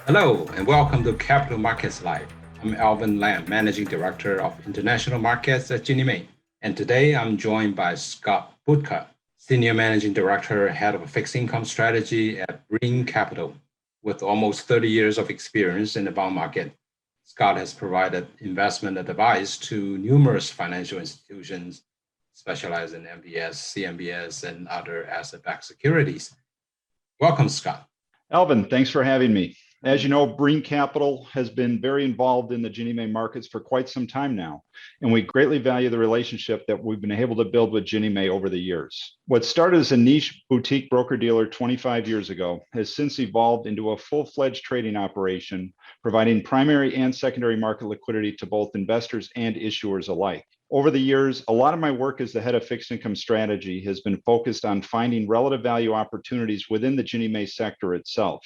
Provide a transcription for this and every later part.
Hello, and welcome to Capital Markets Live. I'm Alvin Lam, Managing Director of International Markets at Ginnie Mae. And today I'm joined by Scott Budka, Senior Managing Director, Head of Fixed Income Strategy at Brean Capital. With almost 30 years of experience in the bond market, Scott has provided investment advice to numerous financial institutions specialized in MBS, CMBS, and other asset-backed securities. Welcome, Scott. Alvin, thanks for having me. As you know, Brean Capital has been very involved in the Ginnie Mae markets for quite some time now, and we greatly value the relationship that we've been able to build with Ginnie Mae over the years. What started as a niche boutique broker-dealer 25 years ago has since evolved into a full-fledged trading operation, providing primary and secondary market liquidity to both investors and issuers alike. Over the years, a lot of my work as the head of fixed income strategy has been focused on finding relative value opportunities within the Ginnie Mae sector itself.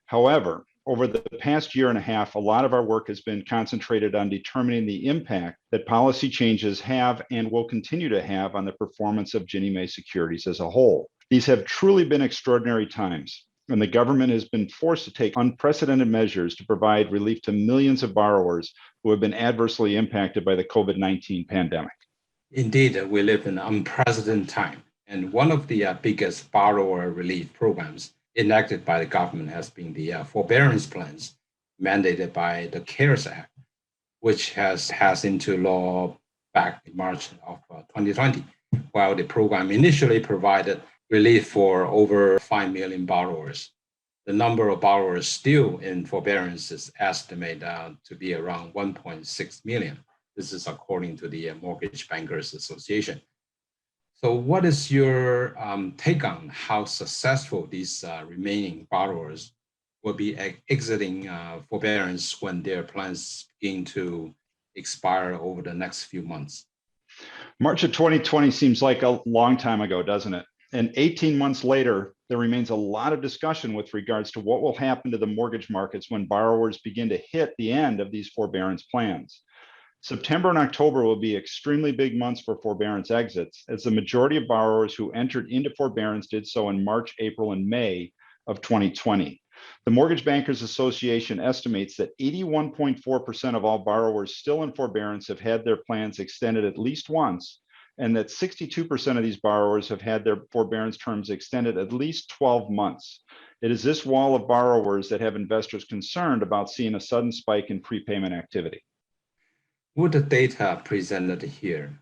However, over the past year and a half, a lot of our work has been concentrated on determining the impact that policy changes have and will continue to have on the performance of Ginnie Mae securities as a whole. These have truly been extraordinary times, and the government has been forced to take unprecedented measures to provide relief to millions of borrowers who have been adversely impacted by the COVID-19 pandemic. Indeed, we live in an unprecedented time, and one of the biggest borrower relief programs enacted by the government has been the forbearance plans mandated by the CARES Act, which has passed into law back in March of 2020. While the program initially provided relief for over 5 million borrowers, the number of borrowers still in forbearance is estimated to be around 1.6 million. This is according to the Mortgage Bankers Association. So what is your take on how successful these remaining borrowers will be exiting forbearance when their plans begin to expire over the next few months? March of 2020 seems like a long time ago, doesn't it? And 18 months later, there remains a lot of discussion with regards to what will happen to the mortgage markets when borrowers begin to hit the end of these forbearance plans. September and October will be extremely big months for forbearance exits, as the majority of borrowers who entered into forbearance did so in March, April, and May of 2020. The Mortgage Bankers Association estimates that 81.4% of all borrowers still in forbearance have had their plans extended at least once, and that 62% of these borrowers have had their forbearance terms extended at least 12 months. It is this wall of borrowers that have investors concerned about seeing a sudden spike in prepayment activity. With the data presented here,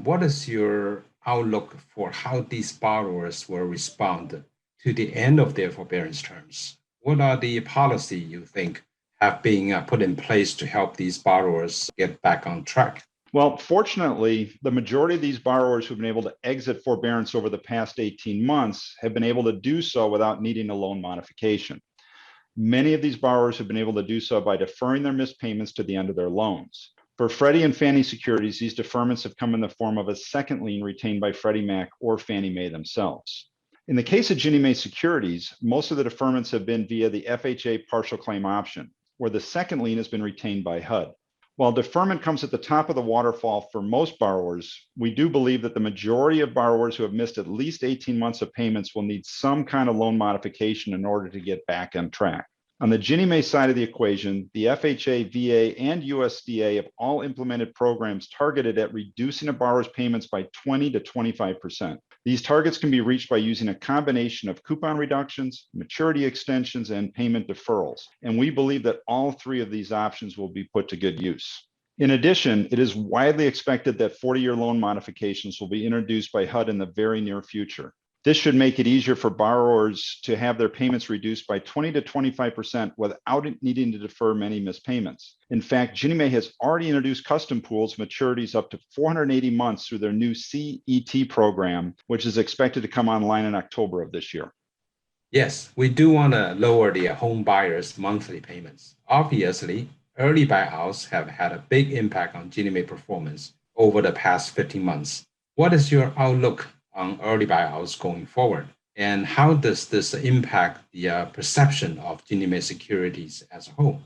what is your outlook for how these borrowers will respond to the end of their forbearance terms? What are the policy you think have been put in place to help these borrowers get back on track? Well, fortunately, the majority of these borrowers who've been able to exit forbearance over the past 18 months have been able to do so without needing a loan modification. Many of these borrowers have been able to do so by deferring their missed payments to the end of their loans. For Freddie and Fannie securities, these deferments have come in the form of a second lien retained by Freddie Mac or Fannie Mae themselves. In the case of Ginnie Mae securities, most of the deferments have been via the FHA partial claim option, where the second lien has been retained by HUD. While deferment comes at the top of the waterfall for most borrowers, we do believe that the majority of borrowers who have missed at least 18 months of payments will need some kind of loan modification in order to get back on track. On the Ginnie Mae side of the equation, the FHA, VA, and USDA have all implemented programs targeted at reducing a borrower's payments by 20 to 25%. These targets can be reached by using a combination of coupon reductions, maturity extensions, and payment deferrals. And we believe that all three of these options will be put to good use. In addition, it is widely expected that 40-year loan modifications will be introduced by HUD in the very near future. This should make it easier for borrowers to have their payments reduced by 20 to 25% without needing to defer many missed payments. In fact, Ginnie Mae has already introduced custom pools maturities up to 480 months through their new CET program, which is expected to come online in October of this year. Yes, we do want to lower the home buyers' monthly payments. Obviously, early buyouts have had a big impact on Ginnie Mae performance over the past 15 months. What is your outlook on early buyouts going forward? And how does this impact the perception of Ginnie Mae securities as a whole?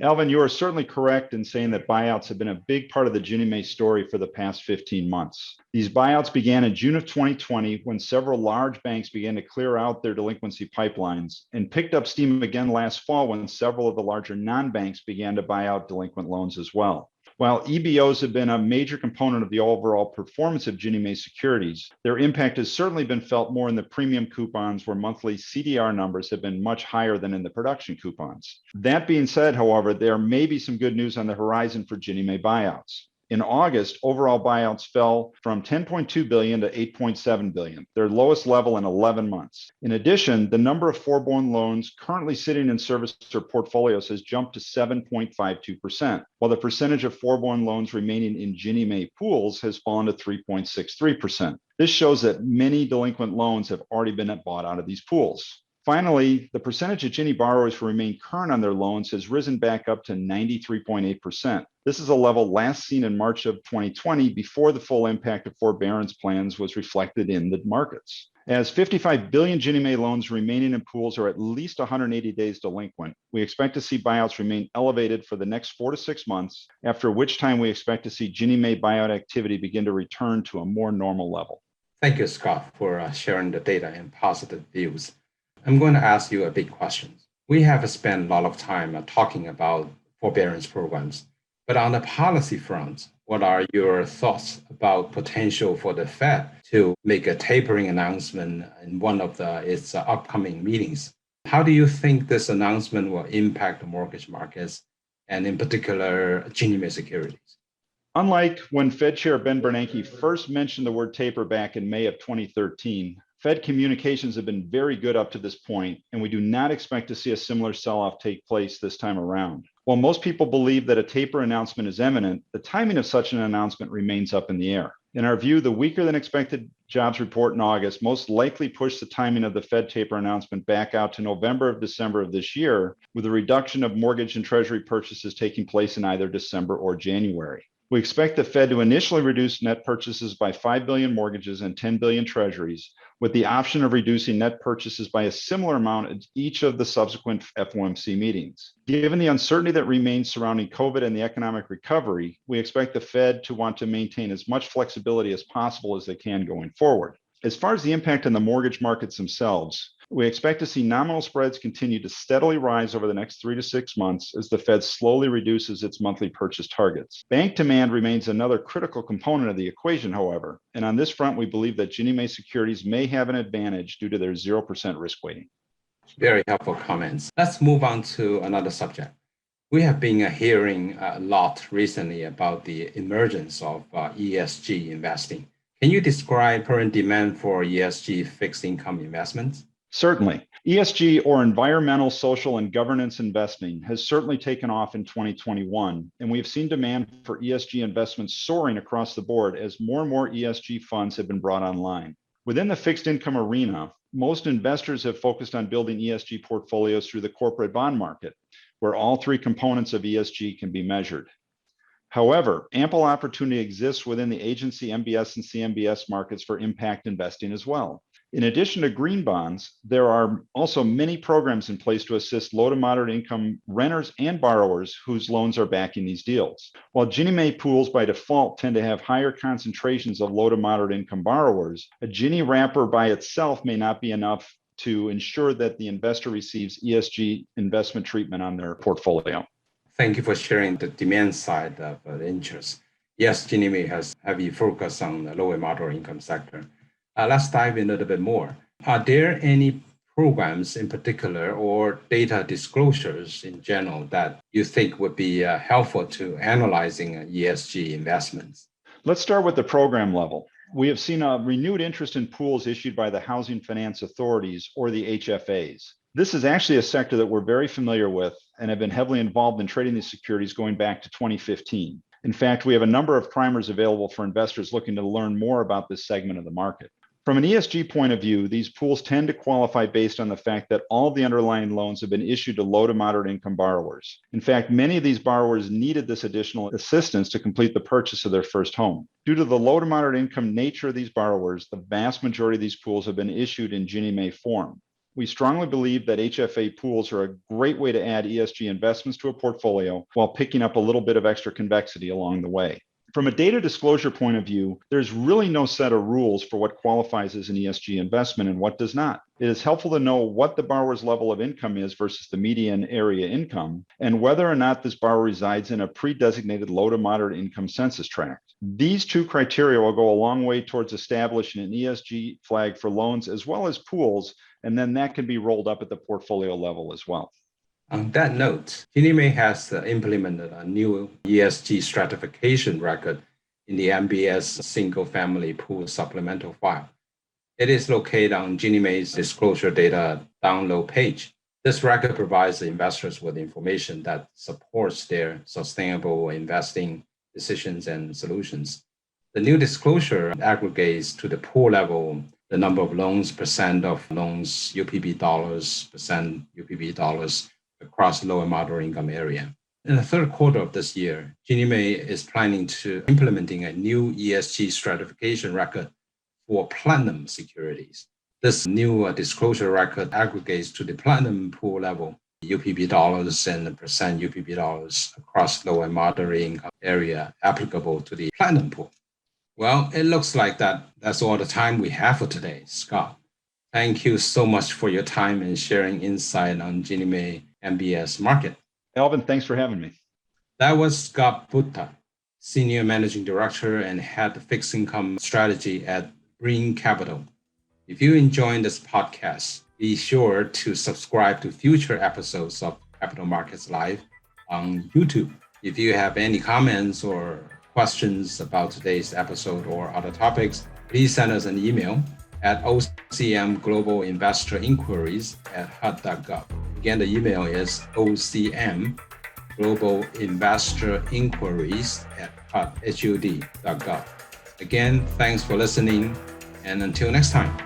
Alvin, you are certainly correct in saying that buyouts have been a big part of the Ginnie Mae story for the past 15 months. These buyouts began in June of 2020 when several large banks began to clear out their delinquency pipelines and picked up steam again last fall when several of the larger non-banks began to buy out delinquent loans as well. While EBOs have been a major component of the overall performance of Ginnie Mae securities, their impact has certainly been felt more in the premium coupons where monthly CDR numbers have been much higher than in the production coupons. That being said, however, there may be some good news on the horizon for Ginnie Mae buyouts. In August, overall buyouts fell from 10.2 billion to 8.7 billion, their lowest level in 11 months. In addition, the number of forborne loans currently sitting in servicer portfolios has jumped to 7.52%, while the percentage of forborne loans remaining in Ginnie Mae pools has fallen to 3.63%. This shows that many delinquent loans have already been bought out of these pools. Finally, the percentage of Ginnie borrowers who remain current on their loans has risen back up to 93.8%. This is a level last seen in March of 2020 before the full impact of forbearance plans was reflected in the markets. As 55 billion Ginnie Mae loans remaining in pools are at least 180 days delinquent, we expect to see buyouts remain elevated for the next 4 to 6 months, after which time we expect to see Ginnie Mae buyout activity begin to return to a more normal level. Thank you, Scott, for sharing the data and positive views. I'm going to ask you a big question. We have spent a lot of time talking about forbearance programs, but on the policy front, what are your thoughts about potential for the Fed to make a tapering announcement in one of its upcoming meetings? How do you think this announcement will impact the mortgage markets and in particular Ginnie Mae securities? Unlike when Fed Chair Ben Bernanke first mentioned the word taper back in May of 2013, Fed communications have been very good up to this point, and we do not expect to see a similar sell-off take place this time around. While most people believe that a taper announcement is imminent, the timing of such an announcement remains up in the air. In our view, the weaker than expected jobs report in August most likely pushed the timing of the Fed taper announcement back out to November or December of this year, with a reduction of mortgage and treasury purchases taking place in either December or January. We expect the Fed to initially reduce net purchases by 5 billion mortgages and 10 billion treasuries, with the option of reducing net purchases by a similar amount at each of the subsequent FOMC meetings. Given the uncertainty that remains surrounding COVID and the economic recovery, we expect the Fed to want to maintain as much flexibility as possible as they can going forward. As far as the impact on the mortgage markets themselves, we expect to see nominal spreads continue to steadily rise over the next 3 to 6 months as the Fed slowly reduces its monthly purchase targets. Bank demand remains another critical component of the equation, however, and on this front, we believe that Ginnie Mae securities may have an advantage due to their 0% risk weighting. Very helpful comments. Let's move on to another subject. We have been hearing a lot recently about the emergence of ESG investing. Can you describe current demand for ESG fixed income investments? Certainly. ESG, or environmental, social, and governance investing, has certainly taken off in 2021, and we have seen demand for ESG investments soaring across the board as more and more ESG funds have been brought online. Within the fixed income arena, most investors have focused on building ESG portfolios through the corporate bond market, where all three components of ESG can be measured. However, ample opportunity exists within the agency MBS and CMBS markets for impact investing as well. In addition to green bonds, there are also many programs in place to assist low to moderate income renters and borrowers whose loans are backing these deals. While Ginnie Mae pools by default tend to have higher concentrations of low to moderate income borrowers, a Ginnie wrapper by itself may not be enough to ensure that the investor receives ESG investment treatment on their portfolio. Thank you for sharing the demand side of the interest. Yes, Ginnie Mae has heavy focus on the low and moderate income sector. Let's dive in a little bit more. Are there any programs in particular or data disclosures in general that you think would be helpful to analyzing ESG investments? Let's start with the program level. We have seen a renewed interest in pools issued by the housing finance authorities, or the HFAs. This is actually a sector that we're very familiar with and have been heavily involved in trading these securities going back to 2015. In fact, we have a number of primers available for investors looking to learn more about this segment of the market. From an ESG point of view, these pools tend to qualify based on the fact that all of the underlying loans have been issued to low to moderate income borrowers. In fact, many of these borrowers needed this additional assistance to complete the purchase of their first home. Due to the low to moderate income nature of these borrowers, the vast majority of these pools have been issued in Ginnie Mae form. We strongly believe that HFA pools are a great way to add ESG investments to a portfolio while picking up a little bit of extra convexity along the way. From a data disclosure point of view, there's really no set of rules for what qualifies as an ESG investment and what does not. It is helpful to know what the borrower's level of income is versus the median area income, and whether or not this borrower resides in a pre-designated low to moderate income census tract. These two criteria will go a long way towards establishing an ESG flag for loans as well as pools, and then that can be rolled up at the portfolio level as well. On that note, Ginnie Mae has implemented a new ESG stratification record in the MBS single-family pool supplemental file. It is located on Ginnie Mae's disclosure data download page. This record provides the investors with information that supports their sustainable investing decisions and solutions. The new disclosure aggregates to the pool level the number of loans, percent of loans, UPB dollars, percent UPB dollars, across low and moderate income area. In the third quarter of this year, Ginnie Mae is planning to implementing a new ESG stratification record for platinum securities. This new disclosure record aggregates to the platinum pool level, UPB dollars and the percent UPB dollars across low and moderate income area applicable to the platinum pool. Well, it looks like that's all the time we have for today, Scott. Thank you so much for your time and sharing insight on Ginnie Mae MBS market. Alvin, thanks for having me. That was Scott Butta, Senior Managing Director and Head of Fixed Income Strategy at Brean Capital. If you enjoyed this podcast, be sure to subscribe to future episodes of Capital Markets Live on YouTube. If you have any comments or questions about today's episode or other topics, please send us an email at ocmglobalinvestorinquiries@hud.gov. Again, the email is ocmglobalinvestorinquiries@hud.gov. Again, thanks for listening, and until next time.